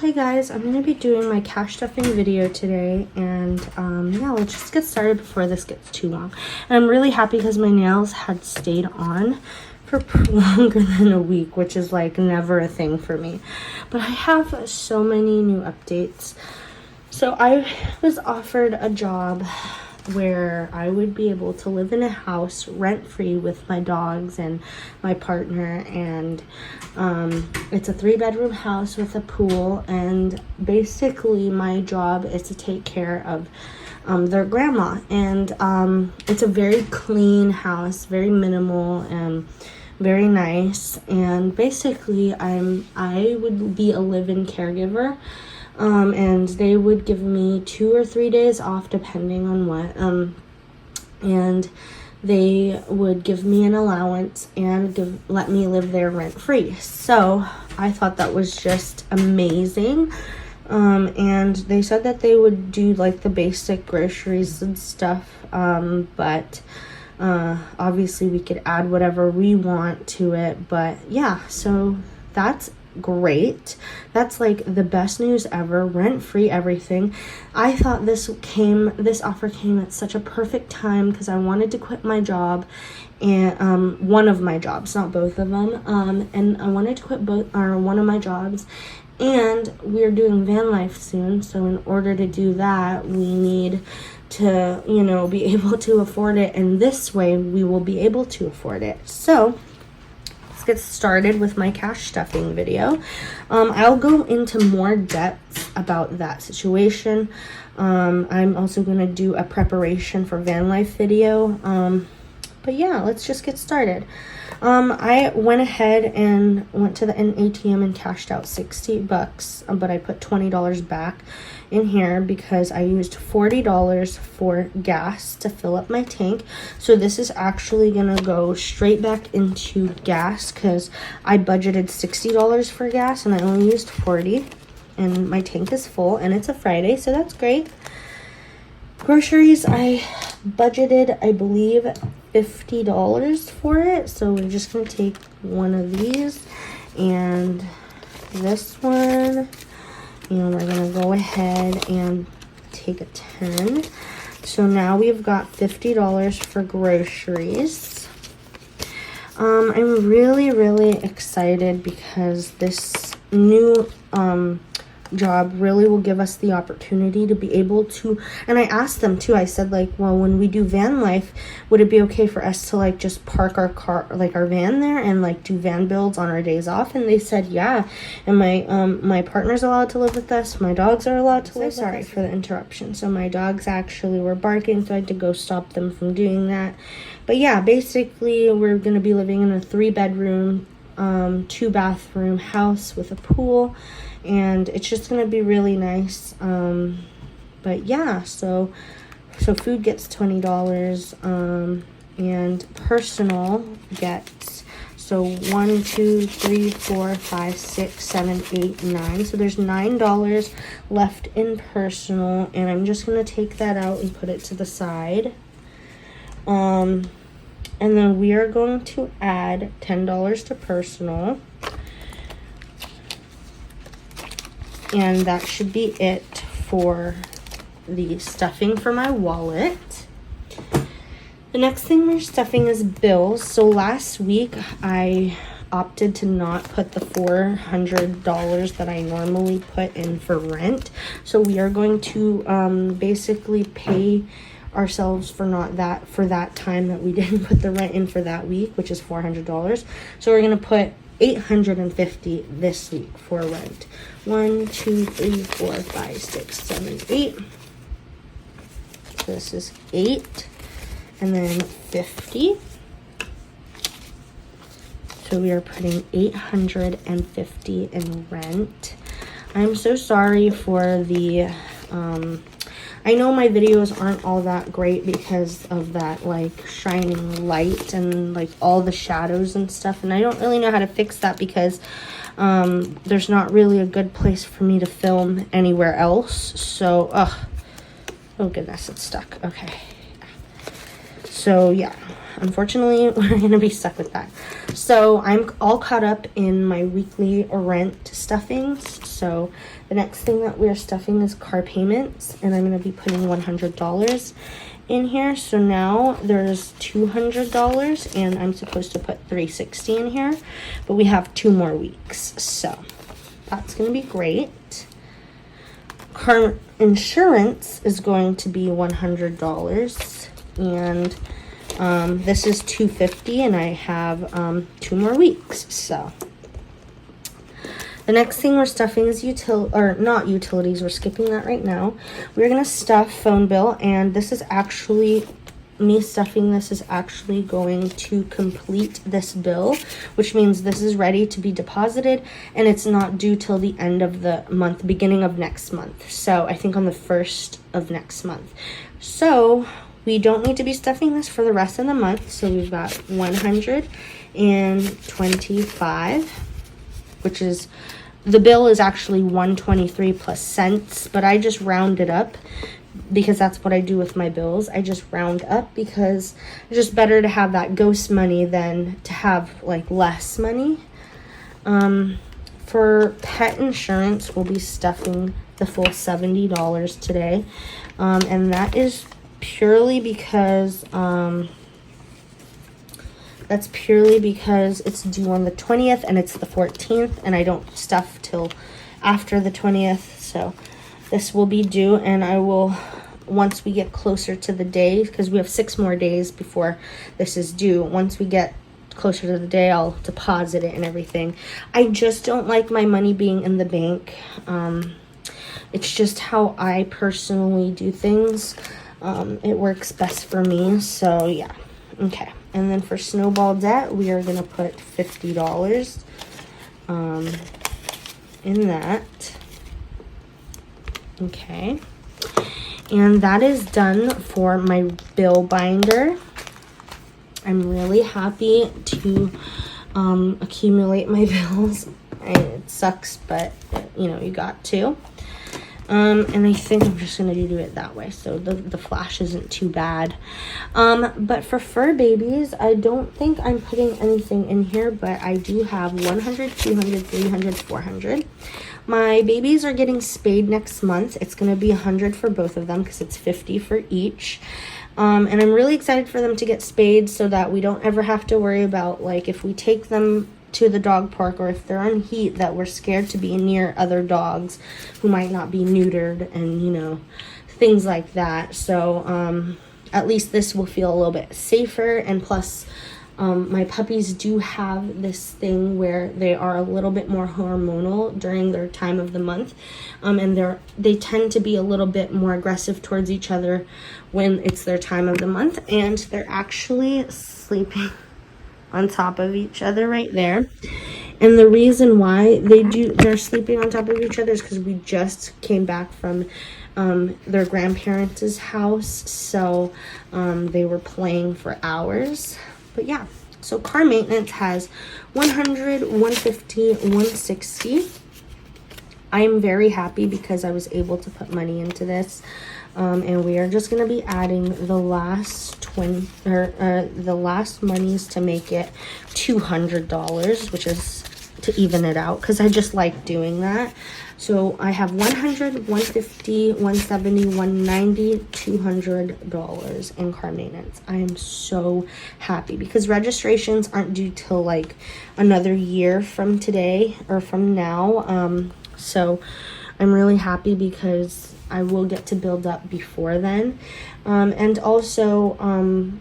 Hi guys, I'm going to be doing my cash stuffing video today, and yeah, let's just get started before this gets too long. And I'm really happy because my nails had stayed on for longer than a week, which is like never a thing for me. But I have so many new updates. So I was offered a job where I would be able to live in a house rent-free with my dogs and my partner, and it's a 3-bedroom house with a pool, and basically my job is to take care of their grandma, and it's a very clean house, very minimal and very nice, and basically I would be a live-in caregiver. And they would give me 2 or 3 days off depending on what, and they would give me an allowance and let me live there rent free. So I thought that was just amazing. And they said that they would do like the basic groceries and stuff, but obviously we could add whatever we want to it. But yeah, so that's great. That's like the best news ever. Rent-free everything. I thought this offer came at such a perfect time because I wanted to quit my job, and one of my jobs, not both of them, and I wanted to quit one of my jobs, and we're doing van life soon, so in order to do that we need to, you know, be able to afford it, and this way we will be able to afford it. So get started with my cash stuffing video. I'll go into more depth about that situation. I'm also going to do a preparation for van life video. But yeah, let's just get started. I went ahead and went to the ATM and cashed out $60, but I put $20 back in here because I used $40 for gas to fill up my tank. So this is actually gonna go straight back into gas because I budgeted $60 for gas and I only used $40, and my tank is full, and it's a Friday, so that's great. Groceries, I budgeted, I believe, $50 for it, so we're just gonna take one of these and this one, and we're gonna go ahead and take a 10. So now we've got $50 for groceries. I'm really excited because this new job really will give us the opportunity to be able to, and I asked them too, I said like, well, when we do van life, would it be okay for us to like just park our car, like our van there, and like do van builds on our days off? And they said yeah, and my partner's allowed to live with us, my dogs are allowed to live with us. Sorry for the interruption. So my dogs actually were barking, so I had to go stop them from doing that. But yeah, basically we're gonna be living in a 3-bedroom 2-bathroom house with a pool, and it's just gonna be really nice. But yeah, so food gets $20, and personal gets, so 1, 2, 3, 4, 5, 6, 7, 8, 9. So there's $9 left in personal, and I'm just gonna take that out and put it to the side. And then we are going to add $10 to personal. And that should be it for the stuffing for my wallet. The next thing we're stuffing is bills. So last week I opted to not put the $400 that I normally put in for rent. So we are going to basically pay ourselves for that time that we didn't put the rent in for that week, which is $400. So we're gonna put $850 this week for rent. 1, 2, 3, 4, 5, 6, 7, 8. So this is 8, and then 50. So we are putting $850 in rent. I'm so sorry for the I know my videos aren't all that great because of that like shining light and like all the shadows and stuff, and I don't really know how to fix that because there's not really a good place for me to film anywhere else. So oh goodness, it's stuck. Okay, So yeah, unfortunately, we're gonna be stuck with that. So I'm all caught up in my weekly rent stuffings. So the next thing that we're stuffing is car payments, and I'm gonna be putting $100 in here. So now there's $200, and I'm supposed to put $360 in here, but we have 2 more weeks, so that's gonna be great. Car insurance is going to be $100, and this is $250, and I have 2 more weeks. So the next thing we're stuffing is not utilities. We're skipping that right now. We're gonna stuff phone bill, and this is actually me stuffing. This is actually going to complete this bill, which means this is ready to be deposited, and it's not due till the end of the month, beginning of next month. So I think on the 1st of next month. So we don't need to be stuffing this for the rest of the month. So we've got 125, which is, the bill is actually 123 plus cents, but I just round it up because that's what I do with my bills. I just round up because it's just better to have that ghost money than to have like less money. For pet insurance, we'll be stuffing the full $70 today, and that is purely because it's due on the 20th and it's the 14th, and I don't stuff till after the 20th. So this will be due, and I will, once we get closer to the day, because we have 6 more days before this is due, once we get closer to the day, I'll deposit it and everything. I just don't like my money being in the bank. It's just how I personally do things. It works best for me. So yeah. Okay. And then for snowball debt, we are going to put $50 in that. Okay. And that is done for my bill binder. I'm really happy to accumulate my bills. It sucks, but you know, you got to. And I think I'm just going to do it that way, so the flash isn't too bad. But for fur babies, I don't think I'm putting anything in here, but I do have 100, 200, 300, 400. My babies are getting spayed next month. It's going to be 100 for both of them because it's 50 for each. And I'm really excited for them to get spayed so that we don't ever have to worry about, like, if we take them to the dog park or if they're on heat, that we're scared to be near other dogs who might not be neutered and, you know, things like that. So at least this will feel a little bit safer. And plus my puppies do have this thing where they are a little bit more hormonal during their time of the month, and they tend to be a little bit more aggressive towards each other when it's their time of the month, and they're actually sleeping on top of each other right there. And the reason why they're sleeping on top of each other is because we just came back from their grandparents' house, so they were playing for hours. But yeah, so car maintenance has 100, 150, 160. I'm very happy because I was able to put money into this. And we are just going to be adding the last the last monies to make it $200, which is to even it out because I just like doing that. So I have 100, 150, 170, 190, $200 in car maintenance. I am so happy because registrations aren't due till like another year from today or from now. So I'm really happy because I will get to build up before then. And also,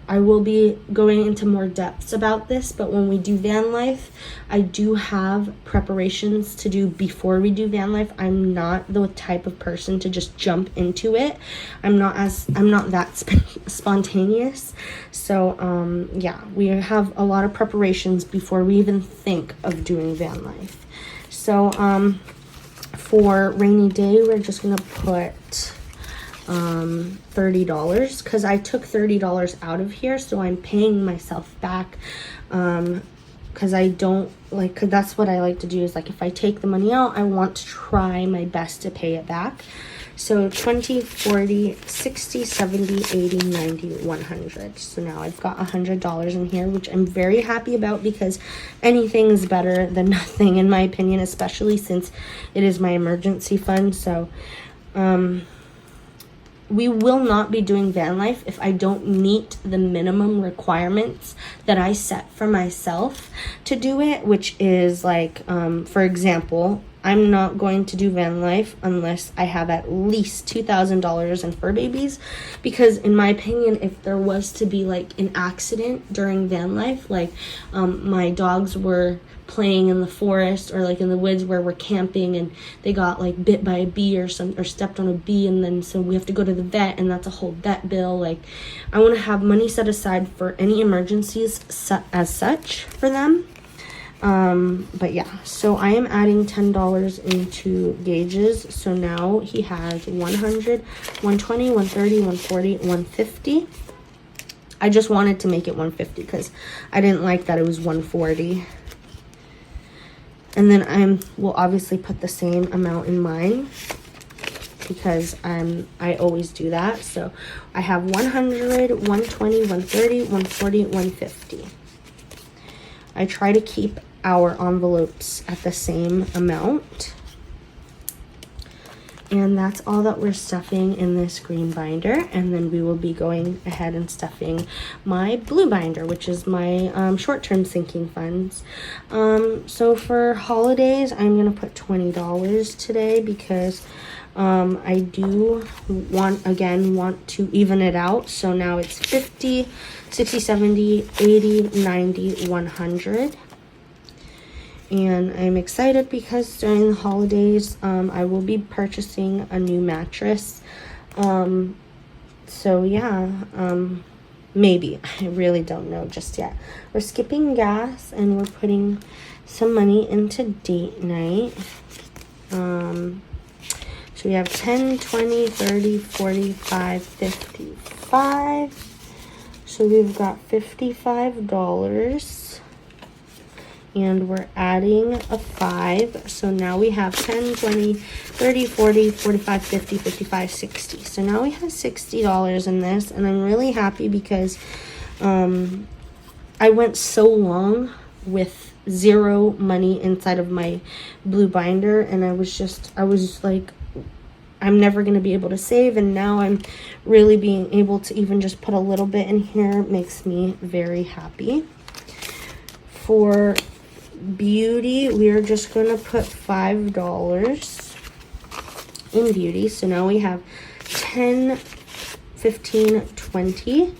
I will be going into more depths about this, but when we do van life, I do have preparations to do before we do van life. I'm not the type of person to just jump into it. I'm not that spontaneous. So, yeah, we have a lot of preparations before we even think of doing van life. So, for rainy day, we're just gonna put $30 because I took $30 out of here, so I'm paying myself back because I don't like, cause that's what I like to do is like if I take the money out, I want to try my best to pay it back. So 20, 40, 60, 70, 80, 90, 100. So now I've got $100 in here, which I'm very happy about because anything is better than nothing in my opinion, especially since it is my emergency fund. So we will not be doing van life if I don't meet the minimum requirements that I set for myself to do it, which is like, for example, I'm not going to do van life unless I have at least $2,000 in fur babies, because in my opinion, if there was to be like an accident during van life, like my dogs were playing in the forest or like in the woods where we're camping and they got like bit by a bee or stepped on a bee, and then so we have to go to the vet, and that's a whole vet bill. Like, I want to have money set aside for any emergencies as such for them. But yeah, so I am adding $10 into Gage's. So now he has 100, 120, 130, 140, 150. I just wanted to make it 150 because I didn't like that it was 140. And then will obviously put the same amount in mine because I always do that. So I have 100, 120, 130, 140, 150. I try to keep our envelopes at the same amount. And that's all that we're stuffing in this green binder. And then we will be going ahead and stuffing my blue binder, which is my short-term sinking funds. So for holidays, I'm going to put $20 today because I do want to even it out. So now it's 50, 60, 70, 80, 90, 100. And I'm excited because during the holidays, I will be purchasing a new mattress. So yeah, maybe. I really don't know just yet. We're skipping gas and we're putting some money into date night. So we have 10, 20, 30, 45, 55. So we've got $55. And we're adding a 5. So now we have 10, 20, 30, 40, 45, 50, 55, 60. So now we have $60 in this. And I'm really happy because I went so long with zero money inside of my blue binder. And I was like, I'm never going to be able to save. And now I'm really being able to even just put a little bit in here. It makes me very happy. For beauty, we are just going to put $5 in beauty. So now we have 10, 15, 20.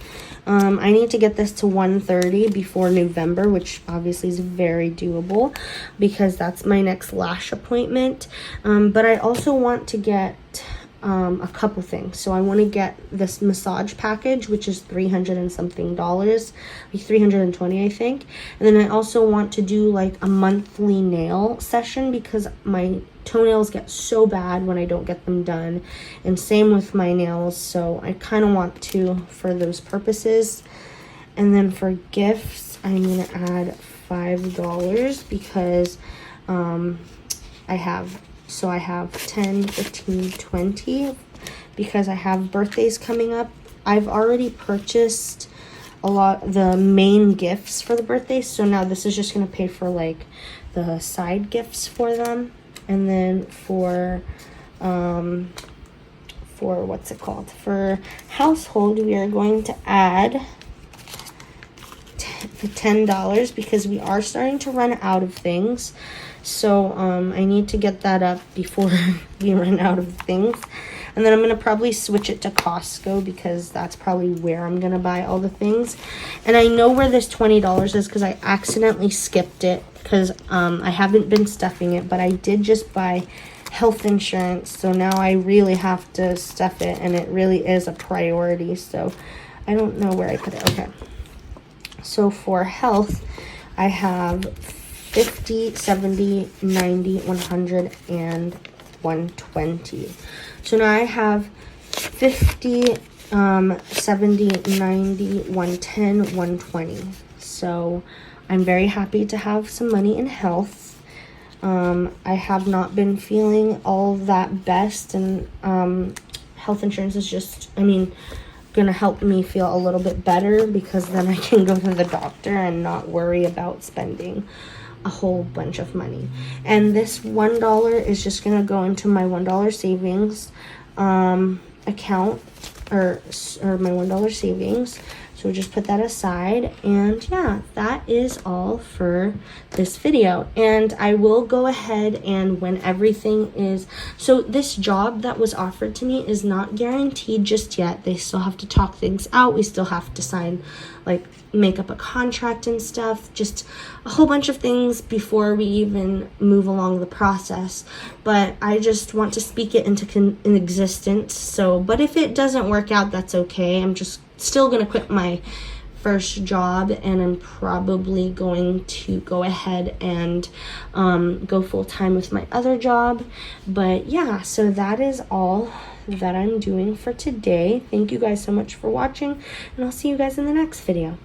I need to get this to 130 before November, which obviously is very doable because that's my next lash appointment. But I also want to get a couple things. So I want to get this massage package, which is $300 and something, like 320 I think. And then I also want to do like a monthly nail session because my toenails get so bad when I don't get them done, and same with my nails. So I kind of want to for those purposes. And then for gifts, I'm gonna add $5 because I have 10, 15, 20 because I have birthdays coming up. I've already purchased the main gifts for the birthdays, so now this is just going to pay for like the side gifts for them. And then for what's it called? For household, we are going to add $10 because we are starting to run out of things. So I need to get that up before we run out of things. And then I'm going to probably switch it to Costco because that's probably where I'm going to buy all the things. And I know where this $20 is because I accidentally skipped it because I haven't been stuffing it. But I did just buy health insurance. So now I really have to stuff it. And it really is a priority. So I don't know where I put it. Okay. So for health, I have 50, 70, 90, 100, and 120. So now I have 50, 70, 90, 110, 120. So I'm very happy to have some money in health. I have not been feeling all that best, and health insurance is just, gonna help me feel a little bit better, because then I can go to the doctor and not worry about spending a whole bunch of money. And this $1 is just gonna go into my $1 savings account, or my $1 savings. So just put that aside, and yeah, that is all for this video. And I will go ahead, and when everything is, so this job that was offered to me is not guaranteed just yet. They still have to talk things out. We still have to sign, like, make up a contract and stuff, just a whole bunch of things before we even move along the process. But I just want to speak it into existence. So, but if it doesn't work out, that's okay. I'm just still gonna quit my first job, and I'm probably going to go ahead and go full-time with my other job. But yeah, so that is all that I'm doing for today. Thank you guys so much for watching, and I'll see you guys in the next video.